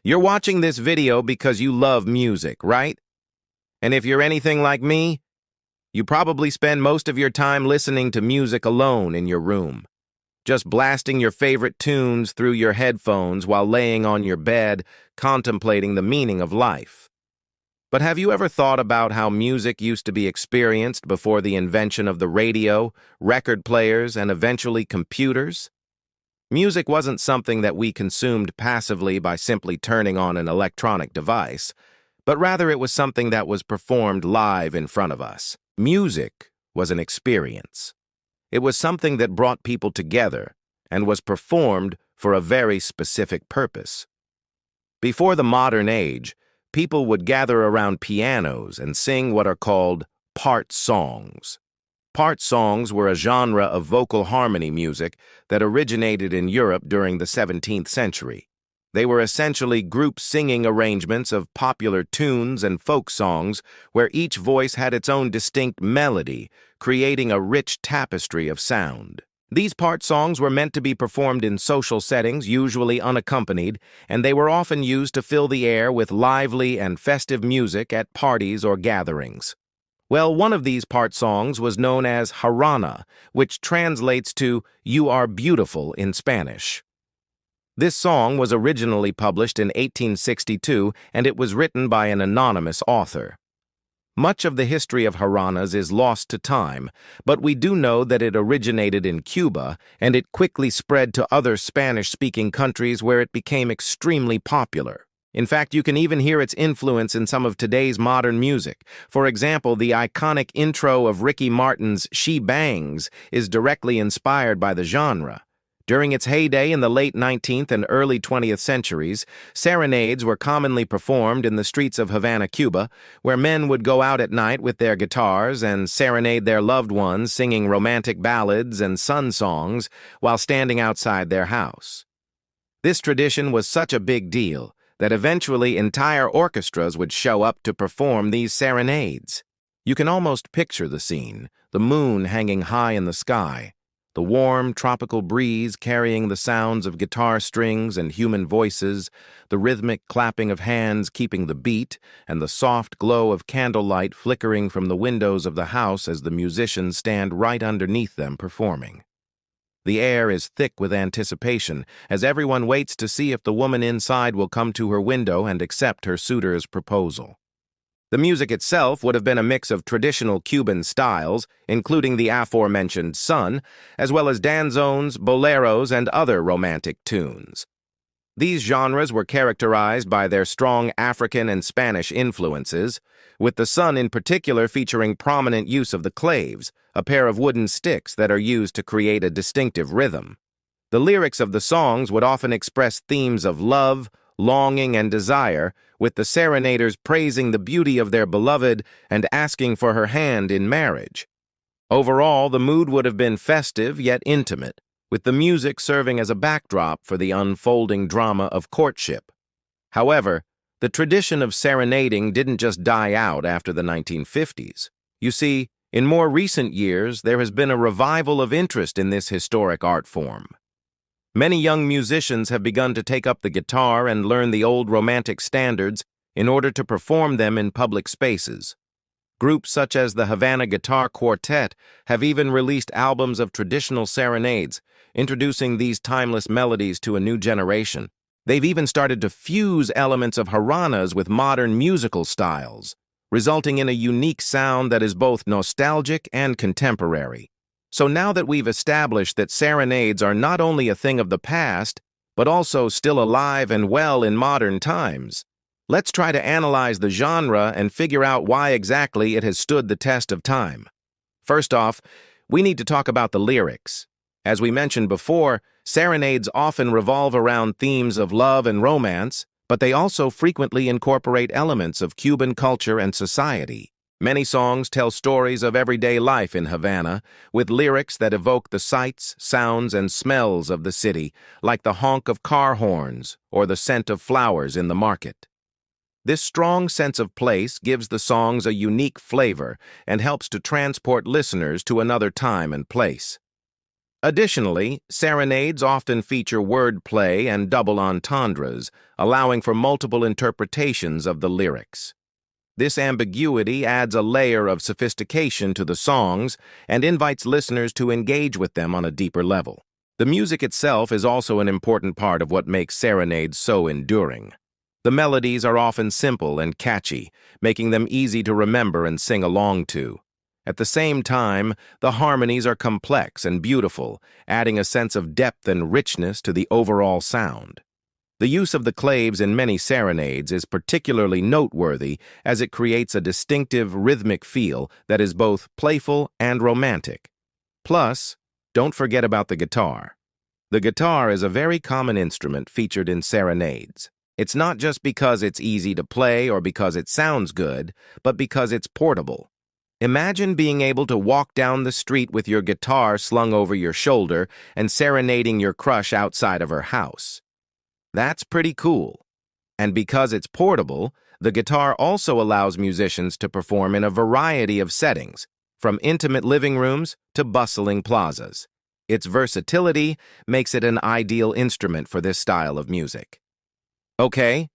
You're watching this video because you love music, right? And if you're anything like me, you probably spend most of your time listening to music alone in your room, just blasting your favorite tunes through your headphones while laying on your bed, contemplating the meaning of life. But have you ever thought about how music used to be experienced before the invention of the radio, record players, and eventually computers? Music wasn't something that we consumed passively by simply turning on an electronic device, but rather it was something that was performed live in front of us. Music was an experience. It was something that brought people together and was performed for a very specific purpose. Before the modern age, people would gather around pianos and sing what are called part songs. Part songs were a genre of vocal harmony music that originated in Europe during the 17th century. They were essentially group singing arrangements of popular tunes and folk songs where each voice had its own distinct melody, creating a rich tapestry of sound. These part songs were meant to be performed in social settings, usually unaccompanied, and they were often used to fill the air with lively and festive music at parties or gatherings. Well, one of these part songs was known as Harana, which translates to "You are beautiful" in Spanish. This song was originally published in 1862, and it was written by an anonymous author. Much of the history of Haranas is lost to time, but we do know that it originated in Cuba, and it quickly spread to other Spanish-speaking countries where it became extremely popular. In fact, you can even hear its influence in some of today's modern music. For example, the iconic intro of Ricky Martin's "She Bangs" is directly inspired by the genre. During its heyday in the late 19th and early 20th centuries, serenades were commonly performed in the streets of Havana, Cuba, where men would go out at night with their guitars and serenade their loved ones, singing romantic ballads and sun songs while standing outside their house. This tradition was such a big deal that eventually entire orchestras would show up to perform these serenades. You can almost picture the scene, the moon hanging high in the sky, the warm, tropical breeze carrying the sounds of guitar strings and human voices, the rhythmic clapping of hands keeping the beat, and the soft glow of candlelight flickering from the windows of the house as the musicians stand right underneath them performing. The air is thick with anticipation as everyone waits to see if the woman inside will come to her window and accept her suitor's proposal. The music itself would have been a mix of traditional Cuban styles, including the aforementioned son, as well as danzones, boleros, and other romantic tunes. These genres were characterized by their strong African and Spanish influences, with the son in particular featuring prominent use of the claves, a pair of wooden sticks that are used to create a distinctive rhythm. The lyrics of the songs would often express themes of love, longing, and desire, with the serenaders praising the beauty of their beloved and asking for her hand in marriage. Overall, the mood would have been festive yet intimate, with the music serving as a backdrop for the unfolding drama of courtship. However, the tradition of serenading didn't just die out after the 1950s. You see, in more recent years, there has been a revival of interest in this historic art form. Many young musicians have begun to take up the guitar and learn the old romantic standards in order to perform them in public spaces. Groups such as the Havana Guitar Quartet have even released albums of traditional serenades, introducing these timeless melodies to a new generation. They've even started to fuse elements of Haranas with modern musical styles, resulting in a unique sound that is both nostalgic and contemporary. So now that we've established that serenades are not only a thing of the past, but also still alive and well in modern times, let's try to analyze the genre and figure out why exactly it has stood the test of time. First off, we need to talk about the lyrics. As we mentioned before, serenades often revolve around themes of love and romance, but they also frequently incorporate elements of Cuban culture and society. Many songs tell stories of everyday life in Havana, with lyrics that evoke the sights, sounds, and smells of the city, like the honk of car horns or the scent of flowers in the market. This strong sense of place gives the songs a unique flavor and helps to transport listeners to another time and place. Additionally, serenades often feature wordplay and double entendres, allowing for multiple interpretations of the lyrics. This ambiguity adds a layer of sophistication to the songs and invites listeners to engage with them on a deeper level. The music itself is also an important part of what makes serenades so enduring. The melodies are often simple and catchy, making them easy to remember and sing along to. At the same time, the harmonies are complex and beautiful, adding a sense of depth and richness to the overall sound. The use of the claves in many serenades is particularly noteworthy as it creates a distinctive rhythmic feel that is both playful and romantic. Plus, don't forget about the guitar. The guitar is a very common instrument featured in serenades. It's not just because it's easy to play or because it sounds good, but because it's portable. Imagine being able to walk down the street with your guitar slung over your shoulder and serenading your crush outside of her house. That's pretty cool. And because it's portable, the guitar also allows musicians to perform in a variety of settings, from intimate living rooms to bustling plazas. Its versatility makes it an ideal instrument for this style of music. Okay,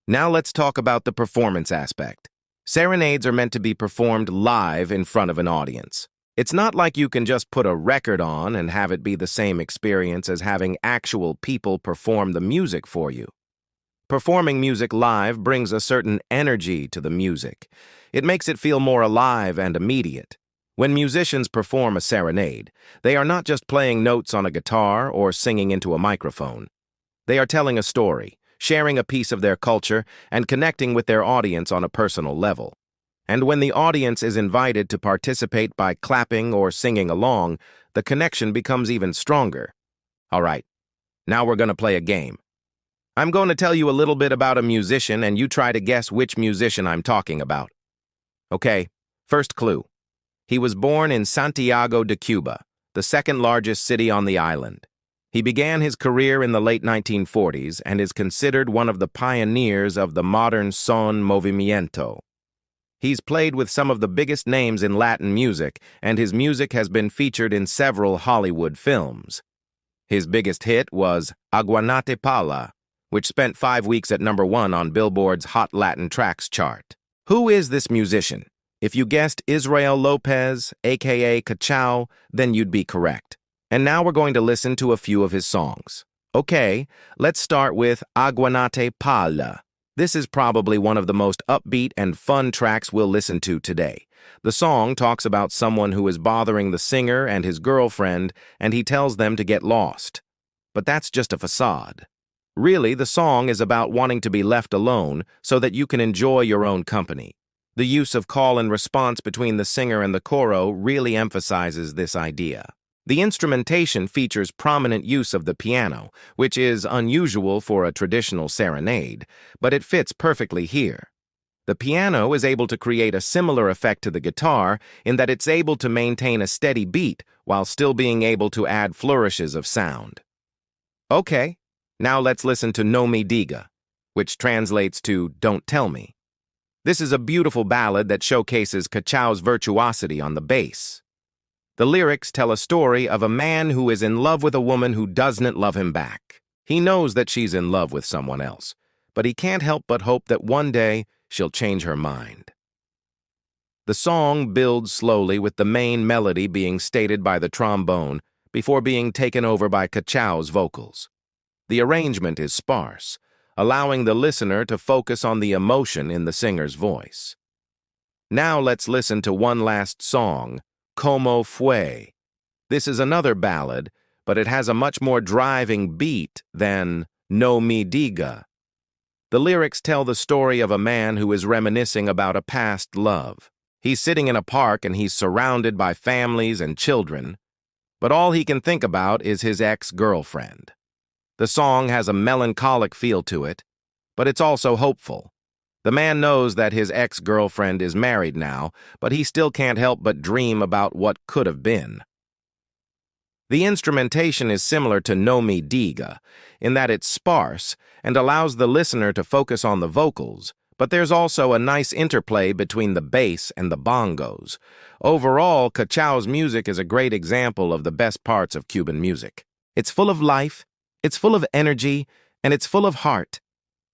now let's talk about the performance aspect. Serenades are meant to be performed live in front of an audience. It's not like you can just put a record on and have it be the same experience as having actual people perform the music for you. Performing music live brings a certain energy to the music. It makes it feel more alive and immediate. When musicians perform a serenade, they are not just playing notes on a guitar or singing into a microphone. They are telling a story, sharing a piece of their culture, and connecting with their audience on a personal level. And when the audience is invited to participate by clapping or singing along, the connection becomes even stronger. All right, now we're going to play a game. I'm going to tell you a little bit about a musician, and you try to guess which musician I'm talking about. Okay, first clue. He was born in Santiago de Cuba, the second largest city on the island. He began his career in the late 1940s and is considered one of the pioneers of the modern son movimiento. He's played with some of the biggest names in Latin music, and his music has been featured in several Hollywood films. His biggest hit was Aguanate Pala, which spent 5 weeks at #1 on Billboard's Hot Latin Tracks chart. Who is this musician? If you guessed Israel Lopez, aka Cachao, then you'd be correct. And now we're going to listen to a few of his songs. Okay, let's start with Aguanate Pala. This is probably one of the most upbeat and fun tracks we'll listen to today. The song talks about someone who is bothering the singer and his girlfriend, and he tells them to get lost. But that's just a facade. Really, the song is about wanting to be left alone so that you can enjoy your own company. The use of call and response between the singer and the coro really emphasizes this idea. The instrumentation features prominent use of the piano, which is unusual for a traditional serenade, but it fits perfectly here. The piano is able to create a similar effect to the guitar in that it's able to maintain a steady beat while still being able to add flourishes of sound. Okay, now let's listen to No Me Diga, which translates to Don't Tell Me. This is a beautiful ballad that showcases Cachao's virtuosity on the bass. The lyrics tell a story of a man who is in love with a woman who doesn't love him back. He knows that she's in love with someone else, but he can't help but hope that one day she'll change her mind. The song builds slowly with the main melody being stated by the trombone before being taken over by Cachao's vocals. The arrangement is sparse, allowing the listener to focus on the emotion in the singer's voice. Now let's listen to one last song, Como Fue. This is another ballad, but it has a much more driving beat than No Me Diga. The lyrics tell the story of a man who is reminiscing about a past love. He's sitting in a park and he's surrounded by families and children, but all he can think about is his ex-girlfriend. The song has a melancholic feel to it, but it's also hopeful. The man knows that his ex-girlfriend is married now, but he still can't help but dream about what could have been. The instrumentation is similar to No Me Diga, in that it's sparse and allows the listener to focus on the vocals, but there's also a nice interplay between the bass and the bongos. Overall, Cachau's music is a great example of the best parts of Cuban music. It's full of life, it's full of energy, and it's full of heart.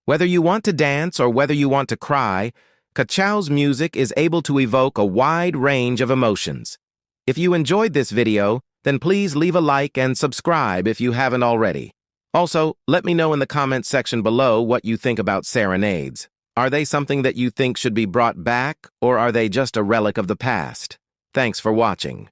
Whether you want to dance or whether you want to cry, Cachau's music is able to evoke a wide range of emotions. If you enjoyed this video, then please leave a like and subscribe if you haven't already. Also, let me know in the comments section below what you think about serenades. Are they something that you think should be brought back, or are they just a relic of the past? Thanks for watching.